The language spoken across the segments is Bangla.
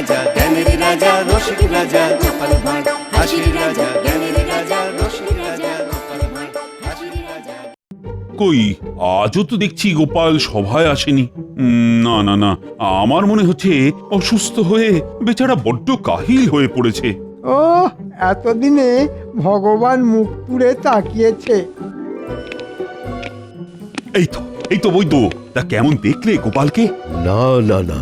রাজা জ্ঞানের রাজা রসিক রাজা গোপাল ভাঁড় হাসির রাজা জ্ঞানের রাজা রসিক রাজা গোপাল ভাঁড় হাসির রাজা। কই আজও তো দেখছি গোপাল সভায় আসেনি। না না না, আমার মনে হচ্ছে অসুস্থ হয়ে বেচারা বড্ড কাহিল হয়ে পড়েছে। ও এতদিনে ভগবান মুখ তুলে তাকিয়েছে। এই তো বৈদ্য, তা কেমন দেখলে গোপালকে? না না না,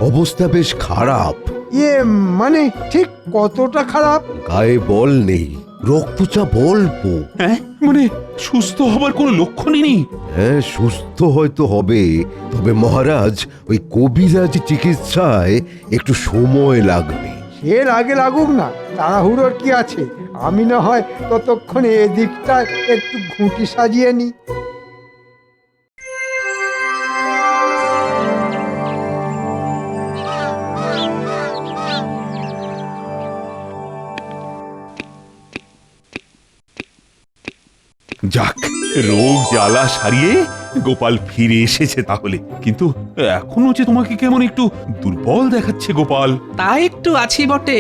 অবস্থা বেশ খারাপ। ইয়ে মানে ঠিক কতটা খারাপ? গায়ে বল নেই, রক্তচাপ অল্প। হ্যাঁ মানে সুস্থ হবার কোনো লক্ষণই নেই? হ্যাঁ, সুস্থ হয়তো হবে, তবে মহারাজ ওই কবিরাজ চিকিৎসায় একটু সময় লাগবে। সে আগে লাগুক না, তাড়াহুড়োর কি আছে? আমি না হয় ততক্ষণে এদিকটা একটু ঘুঁটি সাজিয়ে নি। যাক, রোগ জ্বালা সারিয়ে গোপাল ফিরে এসেছে তাহলে। কিন্তু এখনো যে তোমাকে কেমন একটু দুর্বল দেখাচ্ছে গোপাল। তা একটু আছি বটে,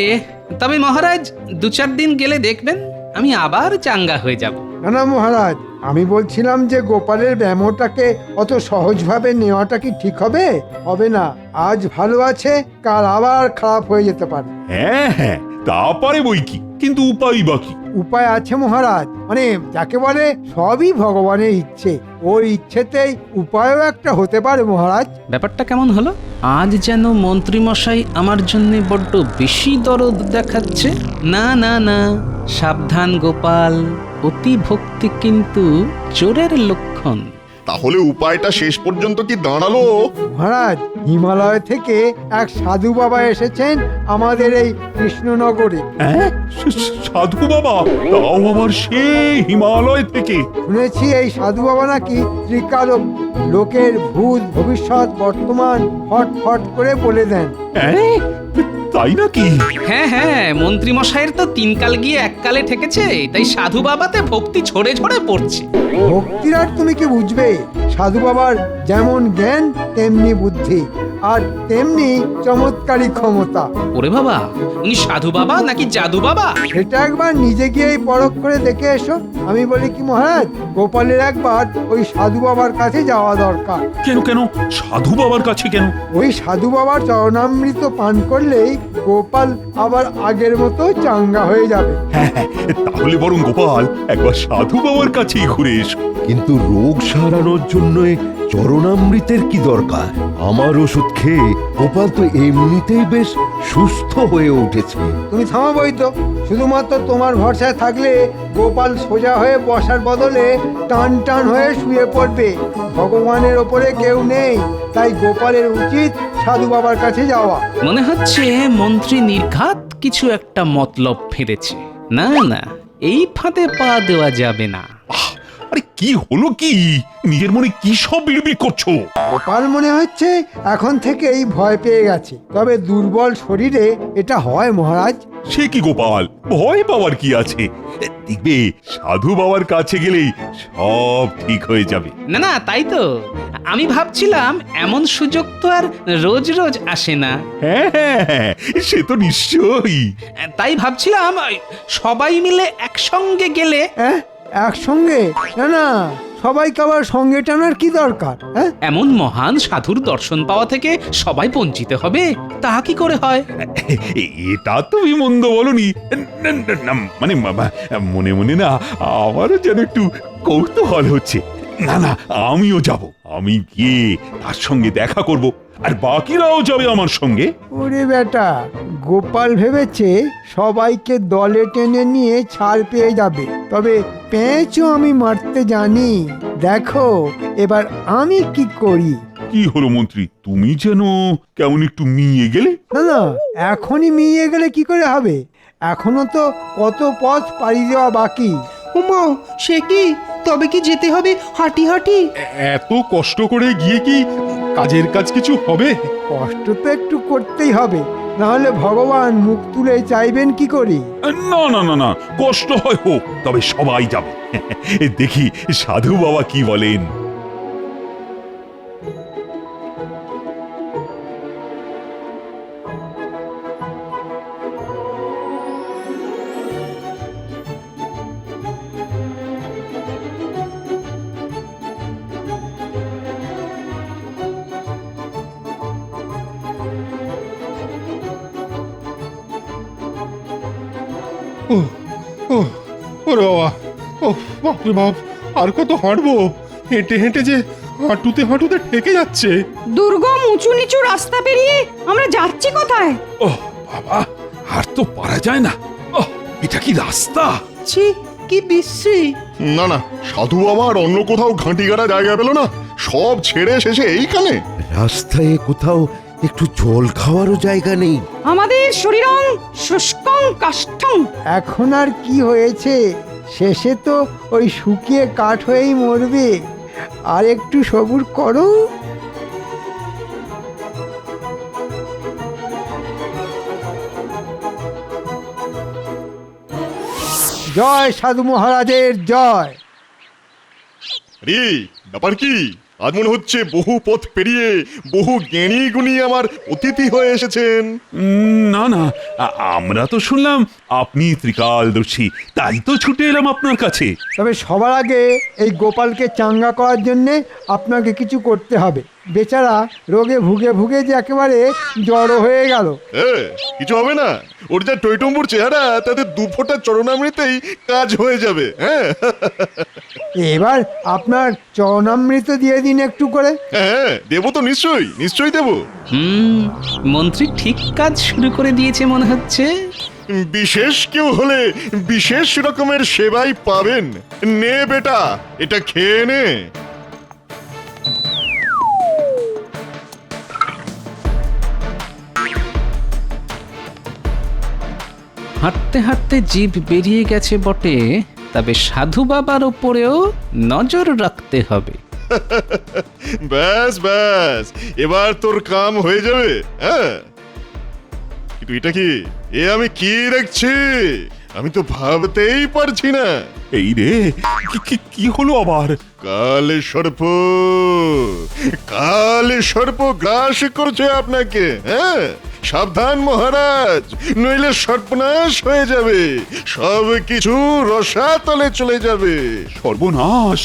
তবে মহারাজ 2-4 দিন গেলে দেখবেন আমি আবার চাঙ্গা হয়ে যাব। না না মহারাজ, আমি বলছিলাম যে গোপালের ব্যামোটাকে অত সহজভাবে নেওয়াটা কি ঠিক হবে? হবে না। আজ ভালো আছে, কাল আবার খারাপ হয়ে যেতে পারে। হ্যাঁ হ্যাঁ, তা পারে বই কি, কিন্তু উপায় বাকি। উপায় আছে মহারাজ, মানে যাকে বলে সবই ভগবানের ইচ্ছে। ওর ইচ্ছেতেই উপায়ও একটা হতে পারে মহারাজ। ব্যাপারটা কেমন হলো? আজ যেন মন্ত্রীমশাই আমার জন্য বড্ড বেশি দরদ দেখাচ্ছে। না না না, সাবধান গোপাল, অতি ভক্তি কিন্তু চোরের লক্ষণ। তাহলে উপায়টা শেষ পর্যন্ত কি দাঁড়ালো? মহারাজ, হিমালয় থেকে এক সাধু বাবা এসেছেন আমাদের এই কৃষ্ণনগরে। হ্যাঁ, সাধু বাবা? তাও আবার সেই হিমালয় থেকে? শুনেছি এই সাধু বাবা নাকি ত্রিকালজ্ঞ, লোকের ভূত ভবিষ্যৎ বর্তমান ফট ফট করে বলে দেন। হ্যাঁ, তাই নাকি? হ্যাঁ হ্যাঁ, মন্ত্রীমশাইয়ের তো 3 কাল গিয়ে 1 কালে ঠেকেছে, তাই সাধু বাবাতে ভক্তি ঝরে ঝরে পড়ছে। ভক্তির আর তুমি কি বুঝবে? সাধু বাবার যেমন জ্ঞান তেমনি বুদ্ধি, আর তেমনি চমৎকারী ক্ষমতা। ওরে বাবা, উনি সাধু বাবা নাকি জাদু বাবা? সেটা একবার নিজে গিয়েই পরখ করে দেখে এসো। আমি বলি কি মহারাজ, গোপালের একবার ওই সাধু বাবার কাছে যাওয়া দরকার। কেন কেন সাধু বাবার কাছে কেন? ওই সাধু বাবার চরণামৃত পান করলেই গোপাল আবার আগের মতো চাঙ্গা হয়ে যাবে। হ্যাঁ হ্যাঁ, তাহলে বরং গোপাল একবার সাধু বাবার কাছেই ঘুরে এসো। কিন্তু রোগ সারানোর জন্য চরণামৃতের কি দরকার? আমার ওষুধ খেয়ে গোপাল তো এমনিতেই বেশ সুস্থ হয়ে উঠেছে। তুমি থামা বৈদ্য, শুধুমাত্র তোমার ভরসায় থাকলে গোপাল সোজা হয়ে বসার বদলে টান টান হয়ে শুয়ে পড়বে। ভগবানের ওপরে কেউ নেই, তাই গোপালের উচিত সাধু বাবার কাছে যাওয়া। মনে হচ্ছে মন্ত্রী নির্ঘাত কিছু একটা মতলব ফেলেছে। না না, এই ফাঁদে পা দেওয়া যাবে না। আরে কি হলো কি? নিজের মনে কি সব বিড়বিড় করছো? গোপাল মনে হচ্ছে এখন থেকেই ভয় পেয়ে গেছে, তবে দুর্বল শরীরে এটা হয় মহারাজ। সে কি গোপাল, ভয় পাওয়ার কি আছে? দেখবে সাধু বাবার কাছে গেলেই সব ঠিক হয়ে যাবে। না না, তাই তো আমি ভাবছিলাম, এমন সুযোগ তো আর রোজ রোজ আসে না। হ্যাঁ হ্যাঁ হ্যাঁ, সে তো নিশ্চয়ই। তাই ভাবছিলাম সবাই মিলে একসঙ্গে গেলে। হ্যাঁ, একসঙ্গে? না না, সবাইকে আবার সঙ্গে টানার কি দরকার? হ্যাঁ, এমন মহান সাধুর দর্শন পাওয়া থেকে সবাই বঞ্চিত হবে, তা কি করে হয়? এটা তুমি মন্দ বলনি। মানে মনে মনে না আমারও যেন একটু কৌতূহল হচ্ছে। না না, আমিও যাব। আমি গিয়ে তার সঙ্গে দেখা করব, আর বাকিরাও যাবে আমার সঙ্গে। ওরে বেটা, গোপাল ভেবেছে সবাইকে দলে টেনে নিয়ে ছাড় পেয়ে যাবে, তবে পেঁচও আমি মারতে জানি। দেখো এবার আমি কি করি। কি হলো মন্ত্রী, তুমি যেন কেমন একটু মিয়ে গেলে? না না, এখনই মিয়ে গেলে কি করে হবে? এখনো তো কত পথ পাড়ি দেওয়া বাকি। উমা, সে কি? তবে কি যেতে হবে হাঁটি হাঁটি? এত কষ্ট করে গিয়ে কি কাজের কাজ কিছু হবে? কষ্ট তো একটু করতেই হবে, না হলে ভগবান মুখ তুলে চাইবেন কি করি? না না না না, কষ্ট হয় হোক, তবে সবাই যাবে। দেখি সাধু বাবা কি বলেন। ও ও ওরে বাবা ও বাপরে বাপ, আর কত হাঁটবো? হেঁটে হেঁটে যে হাঁটুতে হাঁটুতে ঠেকে যাচ্ছে। দুর্গম উঁচু নিচু রাস্তা পেরিয়ে আমরা যাচ্ছি কোথায়? ও বাবা, আর তো পারা যায় না। ও, এটা কি রাস্তা? ছি, কি বিশ্রী। না না, সাধু বাবা আর অন্য কোথাও ঘাঁটি গাড়া জায়গা পেল না, সব ছেড়ে শেষে এইখানে। রাস্তায় কোথাও একটু জল খাওয়ারও জায়গা নেই। আমাদের শরীরং শুষ্কং কাষ্ঠং। এখন আর কি হয়েছে, শেষে তো ওই শুকিয়ে কাঠ হয়েই মরবে। আর একটু সবুর করো। জয় সাধু মহারাজের জয়। রে ব্যাপার কি? আজ মনে হচ্ছে বহু পথ পেরিয়ে বহু জ্ঞানী গুণী আমার অতিথি হয়ে এসেছেন। না না, আমরা তো শুনলাম আপনি ত্রিকালদর্শী, তাই তো ছুটে এলাম আপনার কাছে। তবে সবার আগে এই গোপালকে চাঙ্গা করার জন্যে আপনাকে কিছু করতে হবে। বেচারা রোগে ভুগে ভুগে যে একেবারে জড়ো হয়ে গেল। কিছু হবে না, ওর যা টইটম্বুর চেহারা, তাতে দু ফোঁটা চরণামৃতেই কাজ হয়ে যাবে। হ্যাঁ এবার আপনার চরণামৃত দিয়ে দিন একটু করে। হ্যাঁ, দেবো তো, নিশ্চয়ই নিশ্চয়ই দেবো। মন্ত্রী ঠিক কাজ শুরু করে দিয়েছে মনে হচ্ছে। বিশেষ কেউ হলে বিশেষ রকমের সেবাই পাবেন। নে বেটা, এটা খেয়ে নে। হাঁটতে হাঁটতে জিভ বেরিয়ে গেছে বটে, তবে সাধু বাবার ওপরেও নজর রাখতে হবে। ব্যাস ব্যাস, এবার তোর কাম হয়ে যাবে। হ্যাঁ, কিন্তু এটা কি? এ আমি কি দেখছি? আমি তো ভাবতেই পারছি না। এই রে, কি হলো আবার? কালে সর্প, কালে সর্প গ্রাস করছে আপনাকে। হ্যাঁ, সাবধান মহারাজ, নইলে সর্বনাশ হয়ে যাবে। সব কিছু রসাতলে চলে যাবে। সর্বনাশ!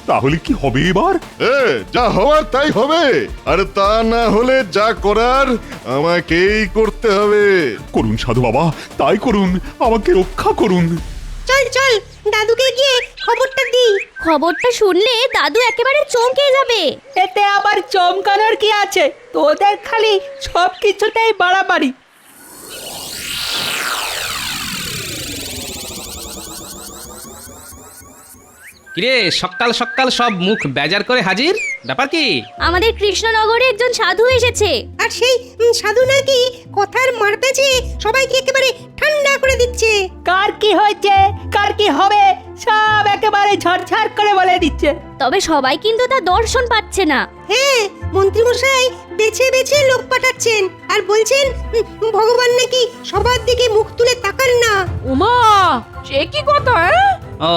তাহলে কি হবে এবার? যা হওয়ার তাই হবে, আর তা না হলে যা করার আমাকেই করতে হবে। করুন সাধু বাবা, তাই করুন, আমাকে রক্ষা করুন। চল চল, দাদুকে গিয়ে খবরটা দিই। খবরটা শুনলে দাদু একেবারে চমকে যাবে। এতে আবার চমকানোর কি আছে? তোদের খালি সব কিছুতেই বাড়াবাড়ি। কিরে, সকাল সকাল সব মুখ বেজার করে হাজির, ব্যাপার কি? আমাদের কৃষ্ণনগরে একজন সাধু এসেছে। আর সেই সাধু নাকি কথার মার পেঁচে সবাইকে একেবারে ঠান্ডা করে দিচ্ছে। কার কি হয়েছে, কার কি হবে, সব একেবারে ঝরঝর করে বলে দিচ্ছে। তবে সবাই কিন্তু তার দর্শন পাচ্ছে না। হ্যাঁ, মন্ত্রীমশাই বেছে বেছে লোক পাঠাচ্ছেন আর বলছেন ভগবান নাকি সবার দিকে মুখ তুলে তাকান না। উমা, সে কি কথা? ও,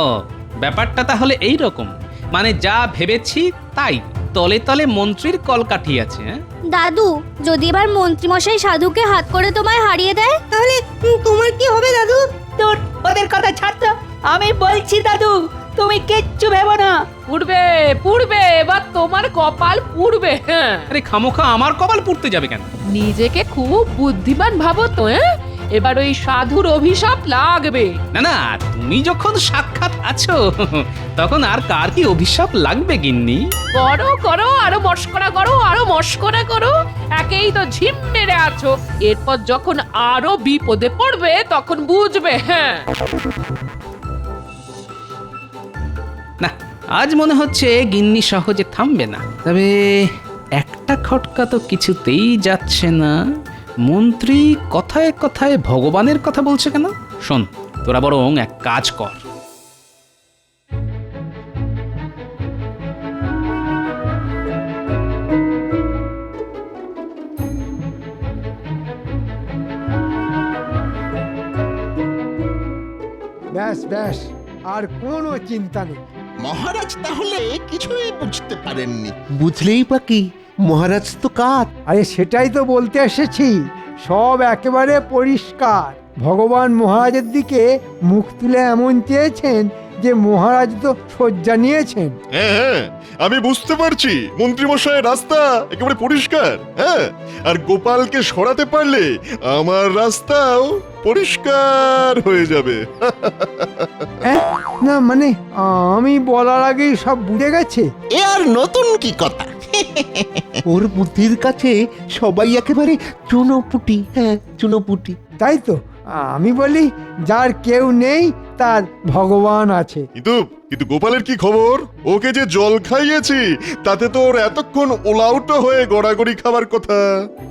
ব্যাপারটা তাহলে এই রকম। মানে যা ভেবেছি তাই, তলে তলে মন্ত্রীর কলকাঠি আছে। দাদু, যদি এবার মন্ত্রীমশাই সাধুকে হাত করে তোমায় হারিয়ে দেয়, তাহলে তোমার কি হবে দাদু? তোর ওদের কথা ছাড় তো, আমি বলছি দাদু, তুমি কিচ্ছু ভেবো না। পুড়বে পুড়বে, এবার তোমার কপাল পুড়বে। আরে খামোখা আমার কপাল পুড়তে যাবে কেন? নিজেকে খুব বুদ্ধিমান ভাবো তো। এবার ওই সাধুর অভিশাপ লাগবে। না না, তুমি যখন সাক্ষাৎ আছো তখন আর কার কি অভিশাপ লাগবে গিন্নি? করো করো, আরো মস্করা করো, আরো মস্করা করো। একেই তো ঝিম মেরে আছো, এরপর যখন আরো বিপদে পড়বে তখন বুঝবে। হ্যাঁ, না, আজ মনে হচ্ছে গিন্নি সহজে থামবে না। তবে একটা খটকা তো কিছুতেই যাচ্ছে না। মন্ত্রী কথায় কথায় ভগবানের কথা বলছে কেন? শোন, তোরা বরং এক কাজ কর। ব্যাস ব্যাস, আর কোনো চিন্তা নেই। মহারাজ তাহলে কিছুই বুঝতে পারেননি। বুঝলেই বা কি, মহারাজ তো কাত। আরে সেটাই তো বলতে এসেছি, সব একেবারে পরিষ্কার। ভগবান মহারাজের দিকে মুখ তুলে এমন চেয়েছেন যে মহারাজ তো শয্যা নিয়েছেন। হ্যাঁ হ্যাঁ, আমি বুঝতে পারছি মন্ত্রীমশাইয়ের রাস্তা একেবারে পরিষ্কার। হ্যাঁ, আর গোপালকে সরাতে পারলে আমার রাস্তাও পরিষ্কার হয়ে যাবে। না মানে আমি বলার আগেই সব বুঝে গেছে। এ আর নতুন কি কথা? ওর বুদ্ধির কাছে সবাই একেবারে চুনোপুটি। হ্যাঁ, চুনোপুটি। তাই তো আমি বলি, যার কেউ নেই তার ভগবান আছে। কিন্তু কিন্তু গোপালের কি খবর? ওকে যে জল খাইয়েছি তাতে তো ওর এতক্ষণ ওলাউটো হয়ে গড়াগড়ি খাবার কথা।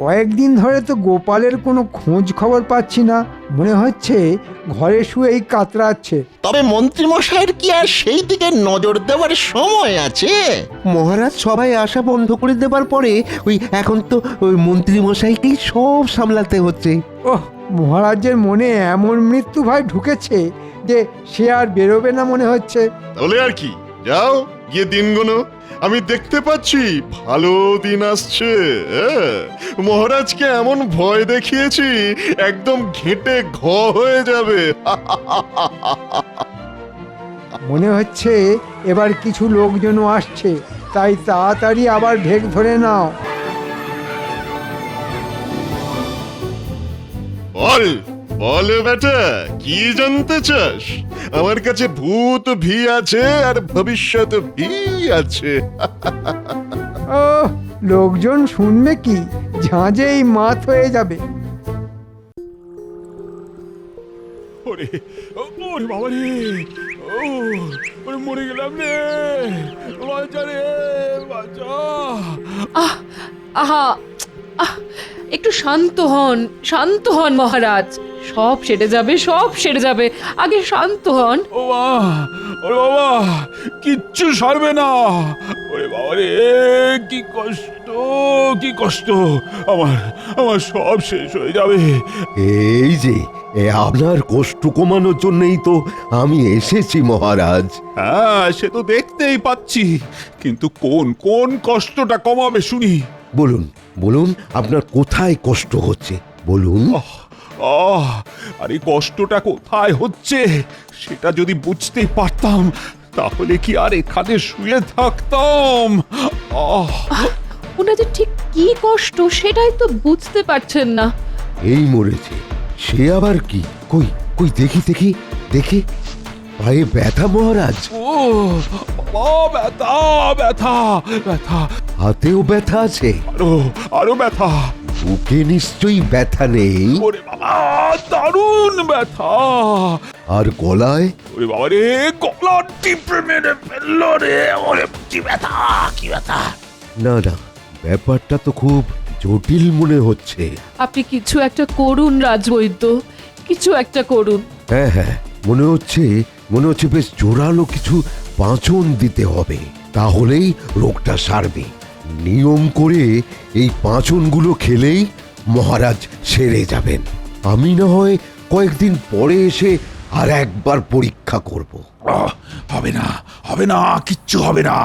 কয়েকদিন ধরে তো গোপালের কোনো খোঁজ খবর পাচ্ছি না, মনে হচ্ছে ঘরে শুয়েই কাতরাচ্ছে। তবে মন্ত্রীমশাইয়ের কি আর সেই দিকে নজর দেওয়ার সময় আছে? মহারাজ সবাই আসা বন্ধ করে দেবার পরে এখন তো ওই মন্ত্রীমশাইকেই সব সামলাতে হচ্ছে। ওহ, মহারাজের মনে এমন মৃত্যু ভয় ঢুকেছে যে সে আর বেরোবে না মনে হচ্ছে। তাহলে আর কি, যাও গিয়ে দিন গোনো। আমি দেখতে পাচ্ছি ভালো দিন আসছে। মহারাজকে এমন ভয় দেখিয়েছি একদম ঘেঁটে ঘ হয়ে যাবে। মনে হচ্ছে এবার কিছু লোকজন আসছে, তাই তাড়াতাড়ি আবার ঢেক ধরে নাও। বল বল বেটা, কি জানতে চাস? আমার কাছে ভূত ভি আছে আর ভবিষ্যৎ ভি আছে। ও, লোকজন শুনবে কি, ঝাঁঝেই মাত হয়ে যাবে। ওরে ওরে বাবা রে, ওরে মরে গেলাম রে, বাঁচা রে বাঁচা। আহা আহ, একটু শান্ত হন মহারাজ। সব সেরে যাবে, সব সেরে যাবে, আগে শান্ত হন। ওরে বাবা, কিচ্ছু সারবে না। ওরে বাবা রে, কি কষ্ট, কি কষ্ট, আমার সব শেষ হয়ে যাবে। এই যে আপনার কষ্ট কমানোর জন্যই তো আমি এসেছি মহারাজ। হ্যাঁ, সে তো দেখতেই পাচ্ছি, কিন্তু কোন কোন কষ্টটা কমাবে শুনি? বলুন বলুন, আপনার কোথায় কষ্ট হচ্ছে বলুন। আর এই কষ্টটা কোথায় হচ্ছে সেটা যদি বুঝতেই পারতাম, তাহলে কি আর এখানে শুয়ে থাকতাম? ওনাদের ঠিক কি কষ্ট সেটাই তো বুঝতে পারছেন না। এই মরেছে, সে আবার কি? কই কই দেখি দেখি দেখি, পায়ে ব্যথা মহারাজ? ব্যথা ব্যথা ব্যথা, হাতেও ব্যথা আছে? আরো ব্যথা। বুকে নিশ্চয়ই ব্যথা নেই? ওরে বাবা, দারুণ ব্যথা। আর গলায়? ওরে বাবা রে, গলা টিপে মেরে ফেললো রে। ওরে কি ব্যথা, কি ব্যথা। না না, ব্যাপারটা তো খুব জটিল মনে হচ্ছে। আপনি কিছু একটা করুন রাজবৈদ্য, কিছু একটা করুন। হ্যাঁ হ্যাঁ, মনে হচ্ছে বেশ জোরালো কিছু পাঁচন দিতে হবে, তাহলেই রোগটা সারবে। নিয়ম করে এই পাঁচনগুলো খেলেই মহারাজ সেরে যাবেন। আমি না হয় কয়েকদিন পরে এসে আর একবার পরীক্ষা করব। হবে না, হবে না, কিচ্ছু হবে না,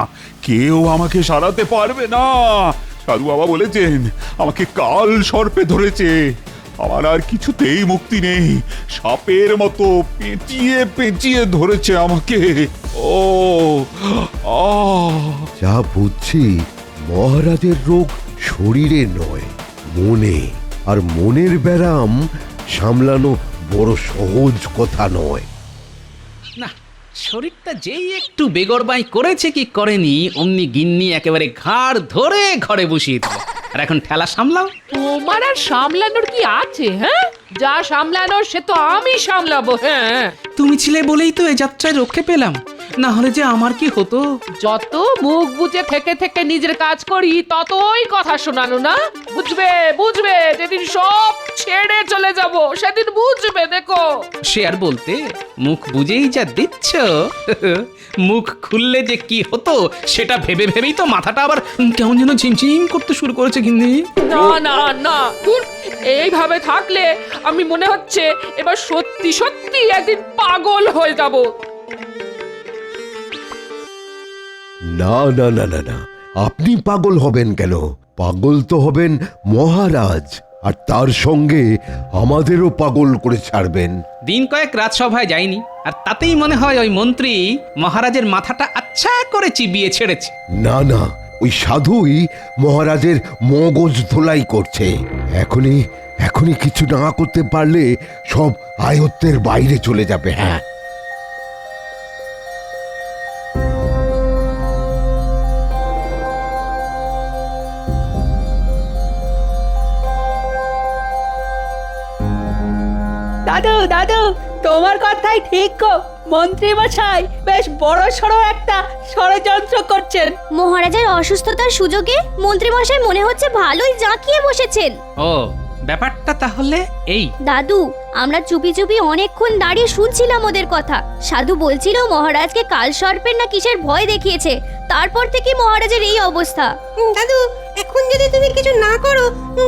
কেউ আমাকে সারাতে পারবে না। সাধু বাবা বলেছেন আমাকে কাল সর্পে ধরেছে, আমার আর কিছুতেই মুক্তি নেই। সাপের মতো পেঁচিয়ে পেঁচিয়ে ধরেছে আমাকে। যা বুঝছি, মহারাজের রোগ শরীরে নয়, মনে। আর মনের ব্যারাম সামলানো বড় সহজ কথা নয়। না, শরীরটা যেই একটু বেগরবাই করেছে কি করেনি, অমনি গিন্নি একেবারে ঘাড় ধরে ঘরে বসিয়ে দিল। আর এখন ঠেলা সামলাও। তোমার আর সামলানোর কি আছে? হ্যাঁ, যা সামলানোর সে তো আমি সামলাবো। হ্যাঁ, তুমি ছিলে বলেই তো এই যাত্রায় রক্ষে পেলাম, না হলে যে আমার কি হতো। যত মুখ বুজে থেকে থেকে নিজের কাজ করি ততই কথা শোনানো না। বুঝবে বুঝবে, যেদিন সব ছেড়ে চলে যাব সেদিন বুঝবে। দেখো, সে আর বলতে, মুখ বুঝেই যা দিচ্ছ, মুখ খুললে যে কি হতো সেটা ভেবে ভেবেই তো মাথাটা আবার কেমন যেন ঝিমঝিম করতে শুরু করেছে গিন্নি। না না না, এইভাবে থাকলে আমি মনে হচ্ছে এবার সত্যি সত্যি একদিন পাগল হয়ে যাব। না না না না না, আপনি পাগল হবেন কেন? পাগল তো হবেন মহারাজ, আর তার সঙ্গে আমাদেরও পাগল করে ছাড়বেন। দিন কয়েক রাজসভায় যাইনি, আর তাতেই মনে হয় ওই মন্ত্রী মহারাজের মাথাটা আচ্ছা করে চিবিয়ে ছেড়েছে। না না, ওই সাধুই মহারাজের মগজ ধোলাই করছে। এখনই এখনই কিছু না করতে পারলে সব আয়ত্তের বাইরে চলে যাবে। হ্যাঁ, দাদু দাদু তোমার কথাই ঠিক গো, মন্ত্রী মশাই বেশ বড় সড়ো একটা ষড়যন্ত্র করছেন। মহারাজের অসুস্থতার সুযোগে মন্ত্রীমশাই মনে হচ্ছে ভালোই জাঁকিয়ে বসেছেন। ও ব্যাপারটা তাহলে এই। দাদু, আমরা চুপি চুপি অনেকক্ষণ দাঁড়িয়ে শুনছিলাম ওদের কথা। সাধু বলছিল মহারাজকে কাল সর্পের না কিসের ভয় দেখিয়েছে, তারপর থেকে মহারাজের এই অবস্থা। দাদু, এখন যদি তুমি কিছু না করো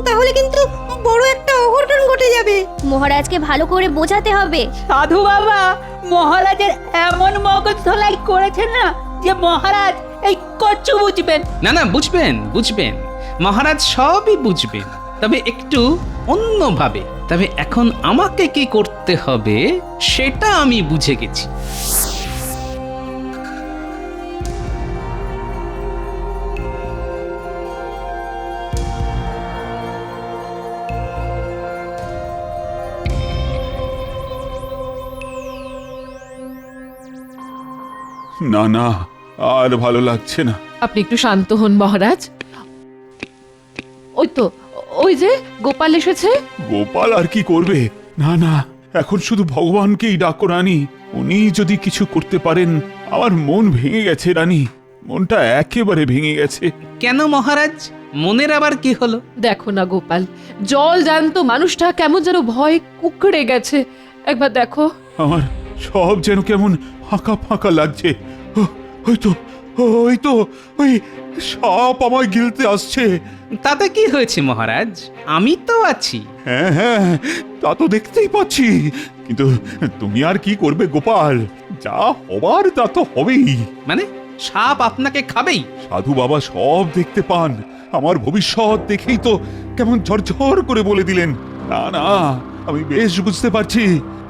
তাহলে কিন্তু বড় একটা অঘটন ঘটে যাবে। মহারাজকে ভালো করে বোঝাতে হবে। সাধু বাবা মহারাজের এমন মগজ ধোলাই করেছেন না যে মহারাজ এই কচ্ছু বুঝবেন। না না, বুঝবেন বুঝবেন, মহারাজ সবই বুঝবেন, তবে একটু অন্যভাবে। তবে এখন আমাকে কি করতে হবে সেটা আমি বুঝে গেছি। না না, আর ভালো লাগছে না। আপনি একটু শান্ত হন মহারাজ। ওই তো, ওই যে গোপাল এসেছে। গোপাল আর কি করবে? না না, এখন শুধু ভগবানকেই ডাকো রানী। উনি যদি কিছু করতে পারেন। আমার মন ভেঙে গেছে রানী, মনটা একেবারে ভেঙে গেছে। কেন মহারাজ, মনের আবার কি হলো? দেখো না গোপাল, জল জ্যান্ত মানুষটা কেমন যেন ভয়ে কুকড়ে গেছে। একবার দেখো। আমার সব যেন কেমন ফাঁকা ফাঁকা লাগছে। ওই তো ওই তো ওই সাপ আমায় গিলতে আসছে। তাতে কি হয়েছে মহারাজ, আমি তো আছি। হ্যাঁ হ্যাঁ, তা তো দেখতেই পাচ্ছি, কিন্তু তুমি আর কি করবে গোপাল? যা হবার তা তো হবেই। মানে সাপ আপনাকে খাবেই? সাধু বাবা সব দেখতে পান, আমার ভবিষ্যৎ দেখেই তো কেমন ঝরঝর করে বলে দিলেন। না না, আমি বেশ বুঝতে পারছি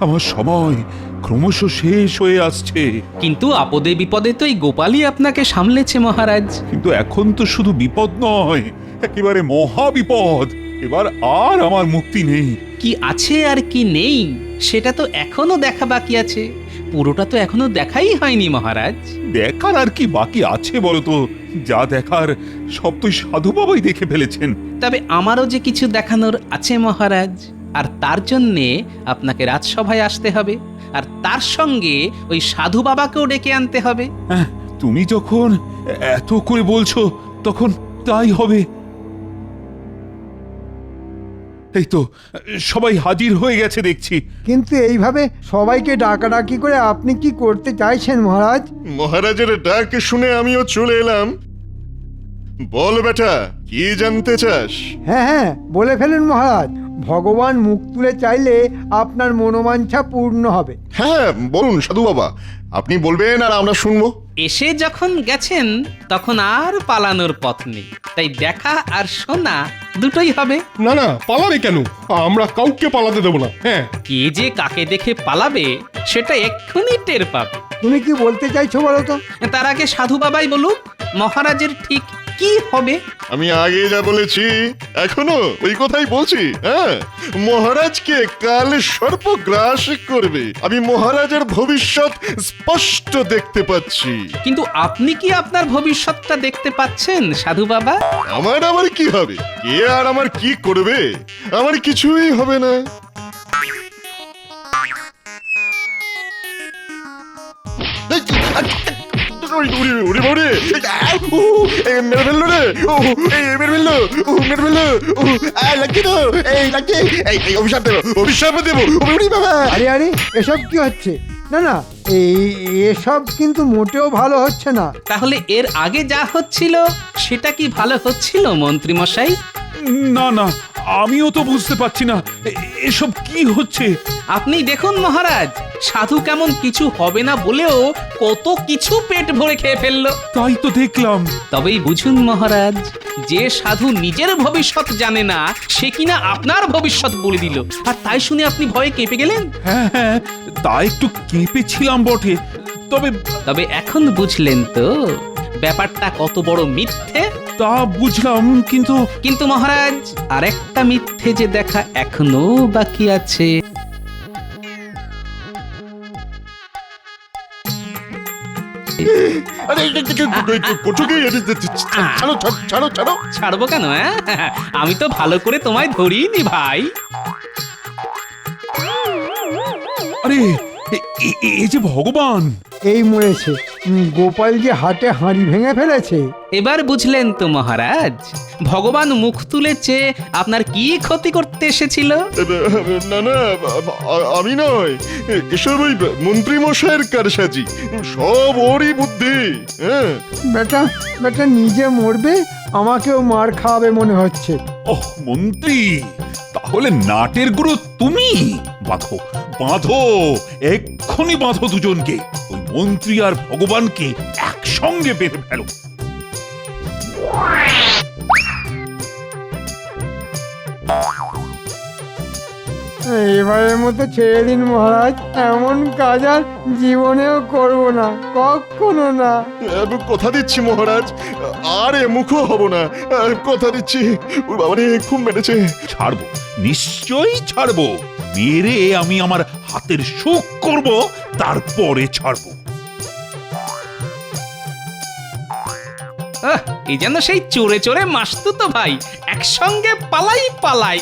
আমার সময় ক্রমশ শেষ হয়ে আসছে। কিন্তু আপদে বিপদে তো এই গোপালই আপনাকে সামলেছে মহারাজ। কিন্তু এখন তো শুধু বিপদ নয়, একেবারে মহা বিপদ। এবার আর আমার মুক্তি নেই। কি আছে আর কি নেই সেটা তো এখনো দেখা বাকি আছে। পুরোটা তো এখনো দেখাই হয়নি মহারাজ। দেখার আর কি বাকি আছে বলতো? যা দেখার সব তো সাধু বাবাই দেখে ফেলেছেন। তবে আমারও যে কিছু দেখানোর আছে মহারাজ, আর তার জন্যে আপনাকে রাজসভায় আসতে হবে, আর তার সঙ্গে ওই সাধু বাবাকেও ডেকে আনতে হবে। হ্যাঁ, তুমি যখন এত করে বলছো তখন তাই হবে। এই তো সবাই হাজির হয়ে গেছে দেখছি। কিন্তু এইভাবে সবাইকে ডাকাডাকি করে আপনি কি করতে চাইছেন মহারাজ? মহারাজের ডাক শুনে আমিও চলে এলাম। বল বেটা, কি জানতে চাস? হ্যাঁ হ্যাঁ, বলে ফেলুন মহারাজ। ভগবান মুখ তুলে চাইলে আপনার মনোবাঞ্ছা পূর্ণ হবে। হ্যাঁ বলুন সাধু বাবা, আপনি বলবেন আর আমরা শুনবো। এসে যখন গেছেন তখন আর পালানোর পথ নেই, তাই দেখা আর শোনা দুটোই হবে। না না, পালাবে কেন? আমরা কাউকে পালাতে দেবো না। হ্যাঁ, কে যে কাকে দেখে পালাবে সেটা এক্ষুনি টের পাবে। তুমি কি বলতে চাইছো বলো তো? তার আগে সাধু বাবাই বলুক মহারাজের ঠিক কি হবে। আমি আগে যা বলেছি এখনো ওই কথাই বলছি। হ্যাঁ, মহারাজকে কাল সর্প গ্রাস করবে। আমি মহারাজের ভবিষ্যৎ স্পষ্ট দেখতে পাচ্ছি। কিন্তু আপনি কি আপনার ভবিষ্যৎটা দেখতে পাচ্ছেন সাধু বাবা? আমার আবার কি হবে? কে আর আমার কি করবে? আমার কিছুই হবে না। আরে আরে, এসব কি হচ্ছে? না না, এসব কিন্তু মোটেও ভালো হচ্ছে না। তাহলে এর আগে যা হচ্ছিল সেটা কি ভালো হচ্ছিল মন্ত্রী মশাই? না না, আমিও তো বুঝতে পারছি না এসব কি হচ্ছে। আপনি দেখুন মহারাজ, সাধু কেমন কিছু হবে না বলেও কত কিছু পেট ভরে খেয়ে ফেললো। তাই তো দেখলাম। তবেই বুঝুন মহারাজ, যে সাধু নিজের ভবিষ্যৎ জানে না সে কিনা আপনার ভবিষ্যৎ বলে দিল, আর তাই শুনে আপনি ভয়ে কেঁপে গেলেন। হ্যাঁ হ্যাঁ, তা একটু কেঁপেছিলাম বটে, তবে তবে এখন বুঝলেন তো ব্যাপারটা কত বড় মিথ্যে। তা বুঝলাম, কিন্তু কিন্তু মহারাজ, আরেকটা মিথ্যে যে দেখা এখনো বাকি আছে। আরে করছো কি? ছাড়ো ছাড়ো ছাড়ো। ছাড়বো কেন? আমি তো ভালো করে তোমায় ধরিনি ভাই। আরে এ যে ভগবান! এই মরেছে, গোপাল যে হাটে হাঁড়ি ভেঙে ফেলেছে। এবার বুঝলেন তো মহারাজ, ভগবান মুখ তুলে চেয়ে আপনার কি ক্ষতি করতে এসেছিল? না না, আমি নয়, এসব ওই মন্ত্রী মশাইয়ের কারসাজি, সব ওরই বুদ্ধি। হ্যাঁ, বেটা বেটা নিজে মরবে, আমাকেও মার খাওয়াবে মনে হচ্ছে। ওহ মন্ত্রী, তাহলে নাটের গুরু তুমি? বাঁধো বাঁধো, এক্ষুনি বাঁধো দুজনকে, ওই মন্ত্রী আর ভগবানকে একসঙ্গে বেঁধে ফেলো। এবারের মতো ছেড়ে দিন মহারাজ, এমন কাজ আর জীবনেও করব না, কখনো না। কথা দিচ্ছি মহারাজ, আর এ মুখও হব না, কথা দিচ্ছি। ওর বাবারে খুব মেরেছে। ছাড়বো, নিশ্চয়ই ছাড়বো। মেরে আমি আমার হাতের সুখ করব, তারপরে ছাড়বো। এই যেন সেই চোরে চোরে মাসতুতো ভাই, একসঙ্গে পালাই পালাই।